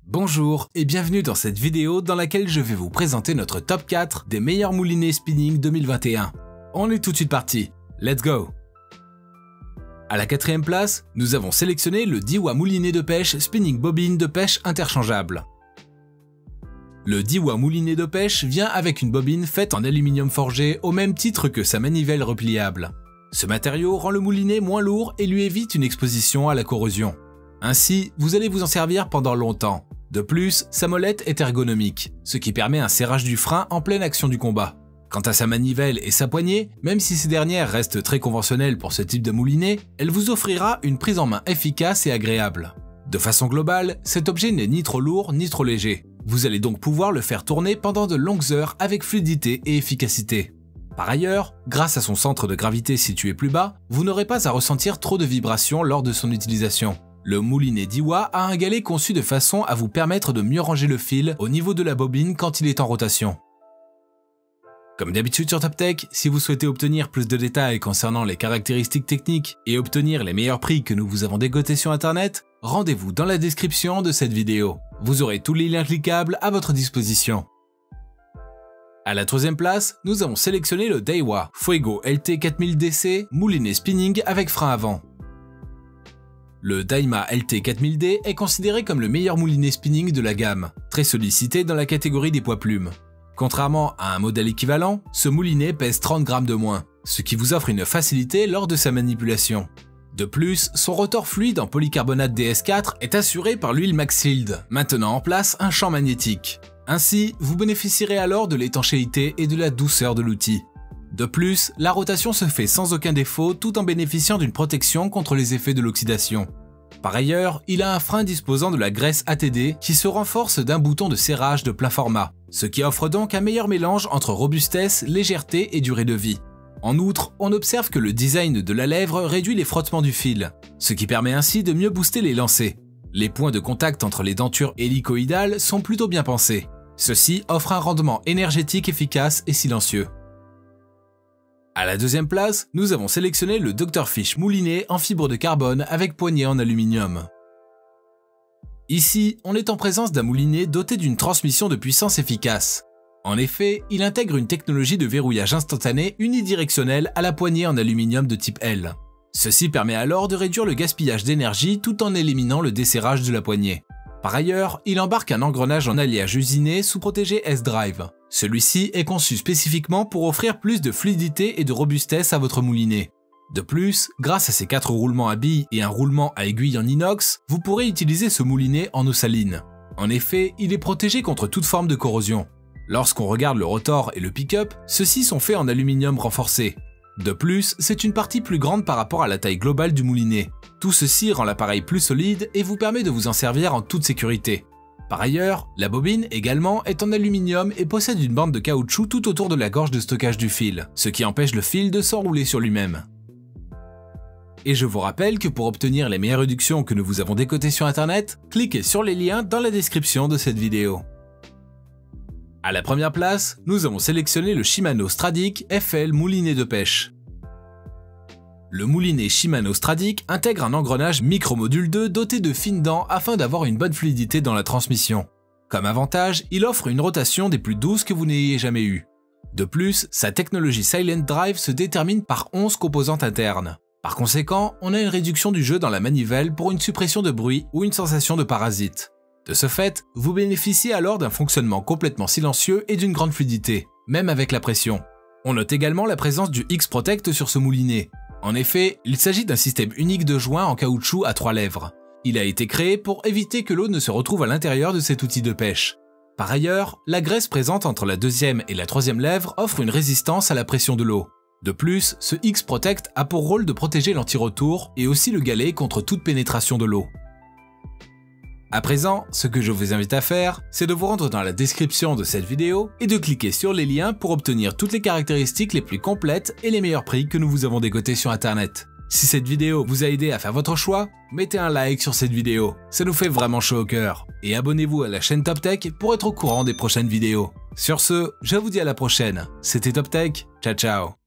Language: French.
Bonjour et bienvenue dans cette vidéo dans laquelle je vais vous présenter notre top 4 des meilleurs moulinets spinning 2021. On est tout de suite parti, let's go! À la quatrième place, nous avons sélectionné le Daiwa moulinet de pêche spinning bobine de pêche interchangeable. Le Daiwa moulinet de pêche vient avec une bobine faite en aluminium forgé au même titre que sa manivelle repliable. Ce matériau rend le moulinet moins lourd et lui évite une exposition à la corrosion. Ainsi, vous allez vous en servir pendant longtemps. De plus, sa molette est ergonomique, ce qui permet un serrage du frein en pleine action du combat. Quant à sa manivelle et sa poignée, même si ces dernières restent très conventionnelles pour ce type de moulinet, elle vous offrira une prise en main efficace et agréable. De façon globale, cet objet n'est ni trop lourd ni trop léger. Vous allez donc pouvoir le faire tourner pendant de longues heures avec fluidité et efficacité. Par ailleurs, grâce à son centre de gravité situé plus bas, vous n'aurez pas à ressentir trop de vibrations lors de son utilisation. Le moulinet Daiwa a un galet conçu de façon à vous permettre de mieux ranger le fil au niveau de la bobine quand il est en rotation. Comme d'habitude sur TopTech, si vous souhaitez obtenir plus de détails concernant les caractéristiques techniques et obtenir les meilleurs prix que nous vous avons dégotés sur internet, rendez-vous dans la description de cette vidéo. Vous aurez tous les liens cliquables à votre disposition. À la troisième place, nous avons sélectionné le Daiwa Fuego LT 4000DC moulinet spinning avec frein avant. Le Daiwa LT 4000D est considéré comme le meilleur moulinet spinning de la gamme, très sollicité dans la catégorie des poids plumes. Contrairement à un modèle équivalent, ce moulinet pèse 30 grammes de moins, ce qui vous offre une facilité lors de sa manipulation. De plus, son rotor fluide en polycarbonate DS4 est assuré par l'huile Maxfield, maintenant en place un champ magnétique. Ainsi, vous bénéficierez alors de l'étanchéité et de la douceur de l'outil. De plus, la rotation se fait sans aucun défaut tout en bénéficiant d'une protection contre les effets de l'oxydation. Par ailleurs, il a un frein disposant de la graisse ATD qui se renforce d'un bouton de serrage de plein format, ce qui offre donc un meilleur mélange entre robustesse, légèreté et durée de vie. En outre, on observe que le design de la lèvre réduit les frottements du fil, ce qui permet ainsi de mieux booster les lancers. Les points de contact entre les dentures hélicoïdales sont plutôt bien pensés. Ceci offre un rendement énergétique efficace et silencieux. À la deuxième place, nous avons sélectionné le Dr Fish moulinet en fibre de carbone avec poignée en aluminium. Ici, on est en présence d'un moulinet doté d'une transmission de puissance efficace. En effet, il intègre une technologie de verrouillage instantané unidirectionnel à la poignée en aluminium de type L. Ceci permet alors de réduire le gaspillage d'énergie tout en éliminant le desserrage de la poignée. Par ailleurs, il embarque un engrenage en alliage usiné sous protégé S-Drive. Celui-ci est conçu spécifiquement pour offrir plus de fluidité et de robustesse à votre moulinet. De plus, grâce à ses 4 roulements à billes et un roulement à aiguille en inox, vous pourrez utiliser ce moulinet en eau saline. En effet, il est protégé contre toute forme de corrosion. Lorsqu'on regarde le rotor et le pick-up, ceux-ci sont faits en aluminium renforcé. De plus, c'est une partie plus grande par rapport à la taille globale du moulinet. Tout ceci rend l'appareil plus solide et vous permet de vous en servir en toute sécurité. Par ailleurs, la bobine également est en aluminium et possède une bande de caoutchouc tout autour de la gorge de stockage du fil, ce qui empêche le fil de s'enrouler sur lui-même. Et je vous rappelle que pour obtenir les meilleures réductions que nous vous avons décotées sur internet, cliquez sur les liens dans la description de cette vidéo. À la première place, nous avons sélectionné le Shimano Stradic FL moulinet de pêche. Le moulinet Shimano Stradic intègre un engrenage Micromodule 2 doté de fines dents afin d'avoir une bonne fluidité dans la transmission. Comme avantage, il offre une rotation des plus douces que vous n'ayez jamais eues. De plus, sa technologie Silent Drive se détermine par 11 composantes internes. Par conséquent, on a une réduction du jeu dans la manivelle pour une suppression de bruit ou une sensation de parasite. De ce fait, vous bénéficiez alors d'un fonctionnement complètement silencieux et d'une grande fluidité, même avec la pression. On note également la présence du X-Protect sur ce moulinet. En effet, il s'agit d'un système unique de joints en caoutchouc à 3 lèvres. Il a été créé pour éviter que l'eau ne se retrouve à l'intérieur de cet outil de pêche. Par ailleurs, la graisse présente entre la deuxième et la troisième lèvre offre une résistance à la pression de l'eau. De plus, ce X-Protect a pour rôle de protéger l'anti-retour et aussi le galet contre toute pénétration de l'eau. À présent, ce que je vous invite à faire, c'est de vous rendre dans la description de cette vidéo et de cliquer sur les liens pour obtenir toutes les caractéristiques les plus complètes et les meilleurs prix que nous vous avons dégotés sur internet. Si cette vidéo vous a aidé à faire votre choix, mettez un like sur cette vidéo, ça nous fait vraiment chaud au cœur. Et abonnez-vous à la chaîne TopTech pour être au courant des prochaines vidéos. Sur ce, je vous dis à la prochaine, c'était TopTech, ciao ciao.